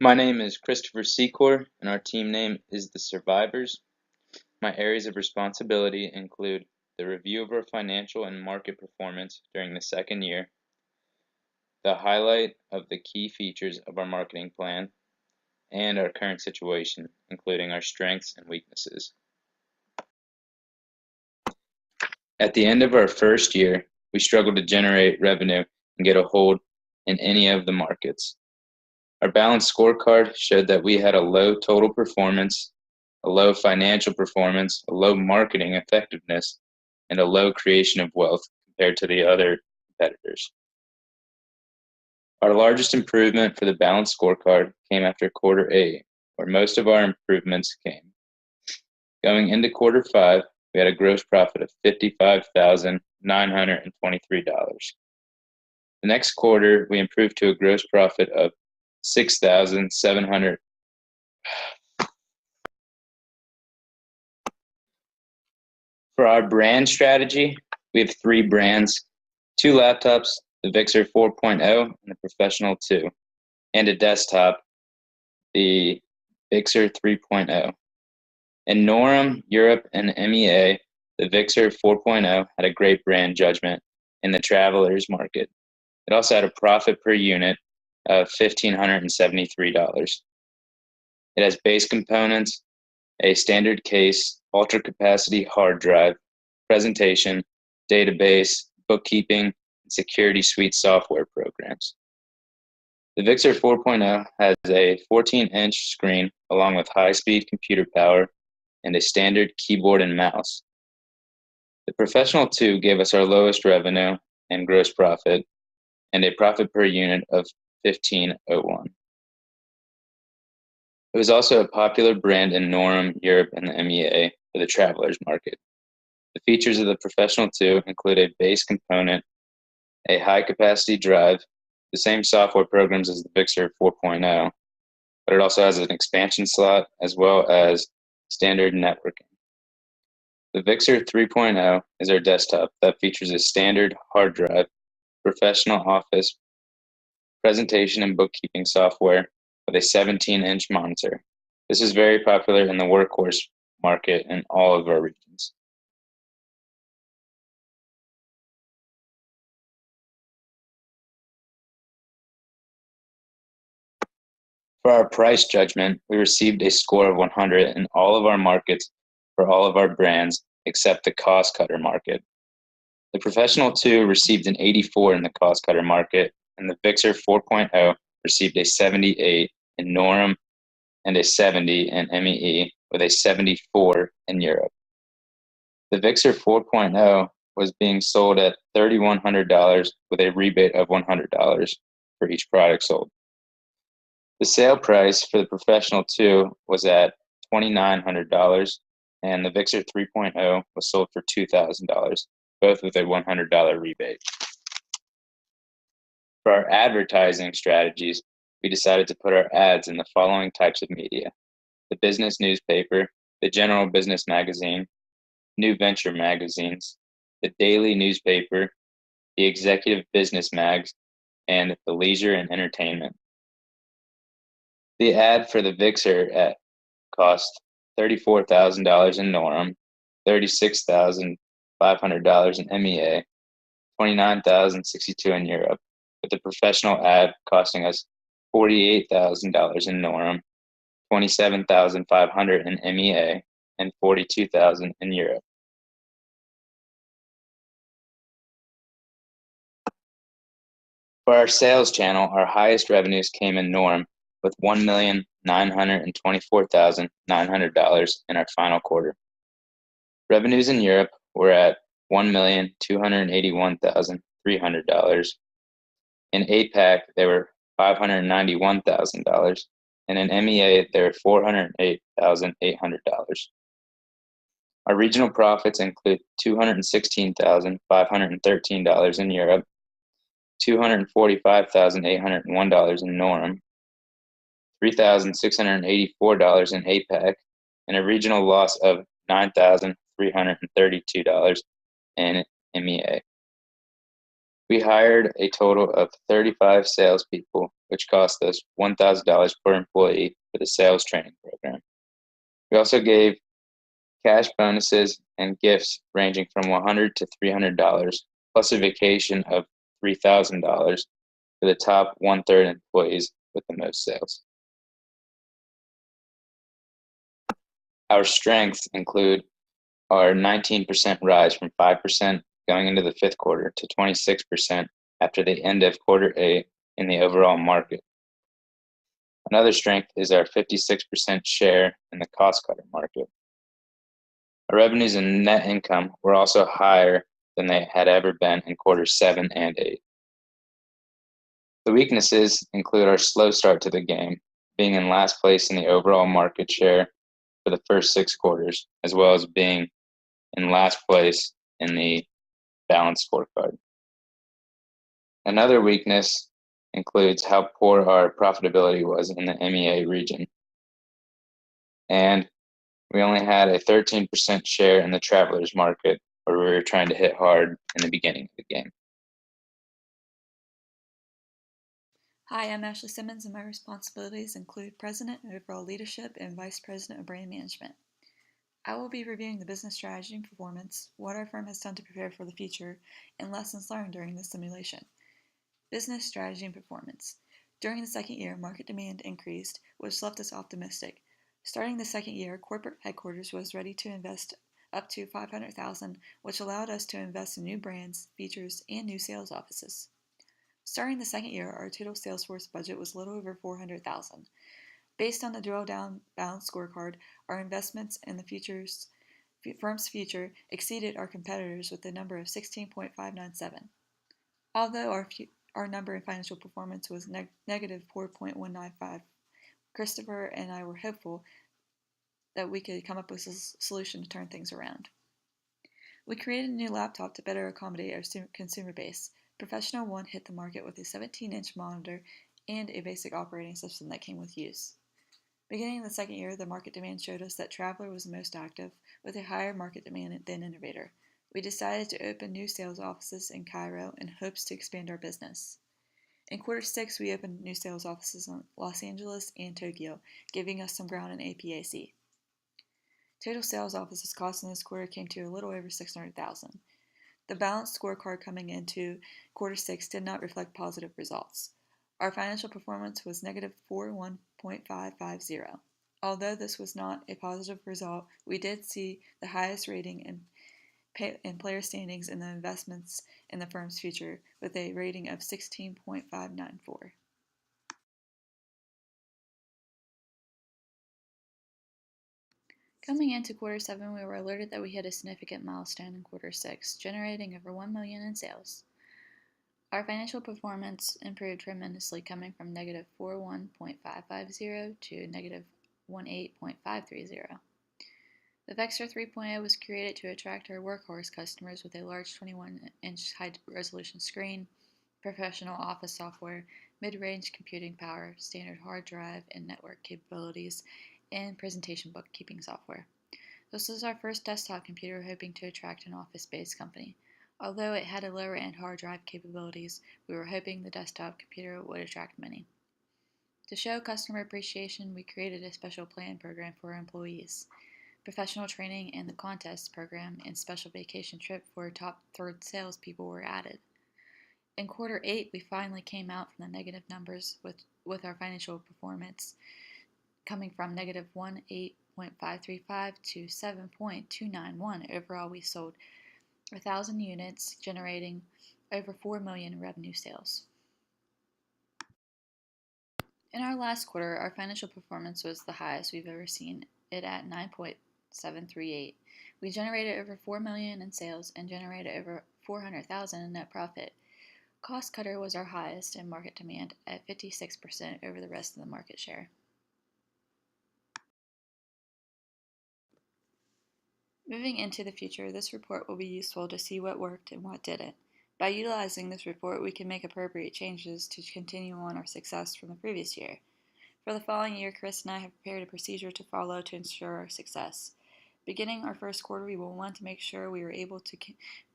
My name is Christopher Secor, and our team name is The Survivors. My areas of responsibility include the review of our financial and market performance during the second year, the highlight of the key features of our marketing plan, and our current situation, including our strengths and weaknesses. At the end of our first year, we struggled to generate revenue and get a hold in any of the markets. Our balanced scorecard showed that we had a low total performance, a low financial performance, a low marketing effectiveness, and a low creation of wealth compared to the other competitors. Our largest improvement for the balanced scorecard came after quarter 8, where most of our improvements came. Going into quarter 5, we had a gross profit of $55,923. The next quarter, we improved to a gross profit of $6,700. For our brand strategy, we have 3 brands, 2 laptops, the Vixer 4.0 and the Professional 2, and a desktop, the Vixer 3.0. In NORAM, Europe, and MEA, the Vixer 4.0 had a great brand judgment in the travelers market. It also had a profit per unit of $1,573. It has base components, a standard case, ultra capacity hard drive, presentation, database, bookkeeping, and security suite software programs. The Vixer 4.0 has a 14-inch screen along with high-speed computer power and a standard keyboard and mouse. The Professional 2 gave us our lowest revenue and gross profit and a profit per unit of $1,501. It was also a popular brand in NORAM, Europe, and the MEA for the travelers market. The features of the Professional 2 include a base component, a high-capacity drive, the same software programs as the Vixer 4.0, but it also has an expansion slot as well as standard networking. The Vixer 3.0 is our desktop that features a standard hard drive, professional office, presentation and bookkeeping software with a 17-inch monitor. This is very popular in the workhorse market in all of our regions. For our price judgment, we received a score of 100 in all of our markets for all of our brands except the cost cutter market. The Professional 2 received an 84 in the cost cutter market, and the Vixer 4.0 received a 78 in NORAM and a 70 in MEE with a 74 in Europe. The Vixer 4.0 was being sold at $3,100 with a rebate of $100 for each product sold. The sale price for the Professional 2 was at $2,900, and the Vixer 3.0 was sold for $2,000, both with a $100 rebate. For our advertising strategies, we decided to put our ads in the following types of media: the business newspaper, the general business magazine, new venture magazines, the daily newspaper, the executive business mags, and the leisure and entertainment. The ad for the Vixer cost $34,000 in NORAM, $36,500 in MEA, $29,062 in Europe, with the Professional ad costing us $48,000 in NORAM, $27,500 in MEA, and $42,000 in Europe. For our sales channel, our highest revenues came in NORAM with $1,924,900 in our final quarter. Revenues in Europe were at $1,281,300. In APAC, they were $591,000, and in MEA, they were $408,800. Our regional profits include $216,513 in Europe, $245,801 in NORAM, $3,684 in APAC, and a regional loss of $9,332 in MEA. We hired a total of 35 salespeople, which cost us $1,000 per employee for the sales training program. We also gave cash bonuses and gifts ranging from $100 to $300, plus a vacation of $3,000 for the top one-third employees with the most sales. Our strengths include our 19% rise from 5% going into the fifth quarter to 26% after the end of quarter 8 in the overall market. Another strength is our 56% share in the cost cutter market. Our revenues and net income were also higher than they had ever been in quarters 7 and 8. The weaknesses include our slow start to the game, being in last place in the overall market share for the first 6 quarters, as well as being in last place in the balanced scorecard. Another weakness includes how poor our profitability was in the MEA region. And we only had a 13% share in the travelers market, where we were trying to hit hard in the beginning of the game. Hi, I'm Ashley Simmons, and my responsibilities include President of Overall Leadership and Vice President of Brand Management. I will be reviewing the business strategy and performance, what our firm has done to prepare for the future, and lessons learned during this simulation. Business strategy and performance. During the second year, market demand increased, which left us optimistic. Starting the second year, corporate headquarters was ready to invest up to $500,000, which allowed us to invest in new brands, features, and new sales offices. Starting the second year, our total Salesforce budget was a little over $400,000. Based on the drill-down balanced scorecard, our investments in the firm's future exceeded our competitors with a number of 16.597. Although our number in financial performance was negative 4.195, Christopher and I were hopeful that we could come up with a solution to turn things around. We created a new laptop to better accommodate our consumer base. Professional 1 hit the market with a 17-inch monitor and a basic operating system that came with use. Beginning the second year, the market demand showed us that Traveler was the most active, with a higher market demand than Innovator. We decided to open new sales offices in Cairo in hopes to expand our business. In quarter 6, we opened new sales offices in Los Angeles and Tokyo, giving us some ground in APAC. Total sales offices cost in this quarter came to a little over $600,000. The balanced scorecard coming into quarter 6 did not reflect positive results. Our financial performance was negative 41.550. Although this was not a positive result, we did see the highest rating in player standings in the investments in the firm's future, with a rating of 16.594. Coming into quarter 7, we were alerted that we hit a significant milestone in quarter 6, generating over $1 million in sales. Our financial performance improved tremendously, coming from negative 41.550 to negative 18.530. The Vexor 3.0 was created to attract our workhorse customers with a large 21-inch high-resolution screen, professional office software, mid-range computing power, standard hard drive and network capabilities, and presentation bookkeeping software. This was our first desktop computer, hoping to attract an office-based company. Although it had a lower-end hard drive capabilities, we were hoping the desktop computer would attract many. To show customer appreciation, we created a special plan program for our employees. Professional training and the contest program and special vacation trip for top third salespeople were added. In quarter 8, we finally came out from the negative numbers with our financial performance coming from negative 18.535 to 7.291. Overall, we sold 1,000 units, generating over $4 million in revenue sales. In our last quarter, our financial performance was the highest we've ever seen, it at 9.738. We generated over $4 million in sales and generated over $400,000 in net profit. Cost Cutter was our highest in market demand at 56% over the rest of the market share. Moving into the future, this report will be useful to see what worked and what didn't. By utilizing this report, we can make appropriate changes to continue on our success from the previous year. For the following year, Chris and I have prepared a procedure to follow to ensure our success. Beginning our first quarter, we will want to make sure we are able to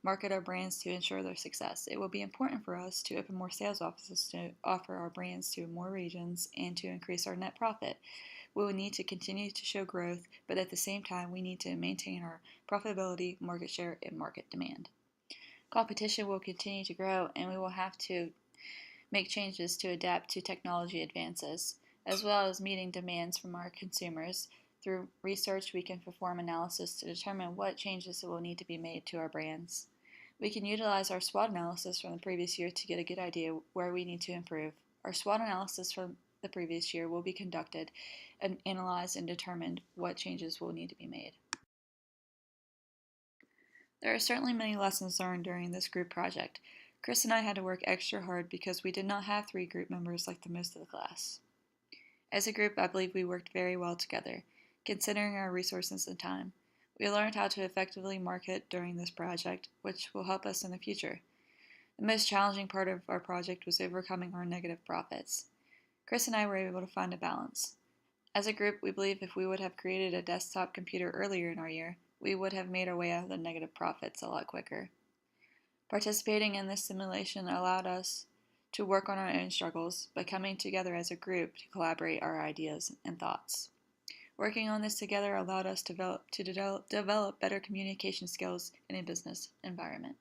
market our brands to ensure their success. It will be important for us to open more sales offices to offer our brands to more regions and to increase our net profit. We will need to continue to show growth, but at the same time, we need to maintain our profitability, market share, and market demand. Competition will continue to grow, and we will have to make changes to adapt to technology advances, as well as meeting demands from our consumers. Through research, we can perform analysis to determine what changes will need to be made to our brands. We can utilize our SWOT analysis from the previous year to get a good idea where we need to improve. Our SWOT analysis from the previous year will be conducted and analyzed and determined what changes will need to be made. There are certainly many lessons learned during this group project. Chris and I had to work extra hard because we did not have 3 group members like the most of the class. As a group, I believe we worked very well together, considering our resources and time. We learned how to effectively market during this project, which will help us in the future. The most challenging part of our project was overcoming our negative profits. Chris and I were able to find a balance. As a group, we believe if we would have created a desktop computer earlier in our year, we would have made our way out of the negative profits a lot quicker. Participating in this simulation allowed us to work on our own struggles by coming together as a group to collaborate our ideas and thoughts. Working on this together allowed us to develop better communication skills in a business environment.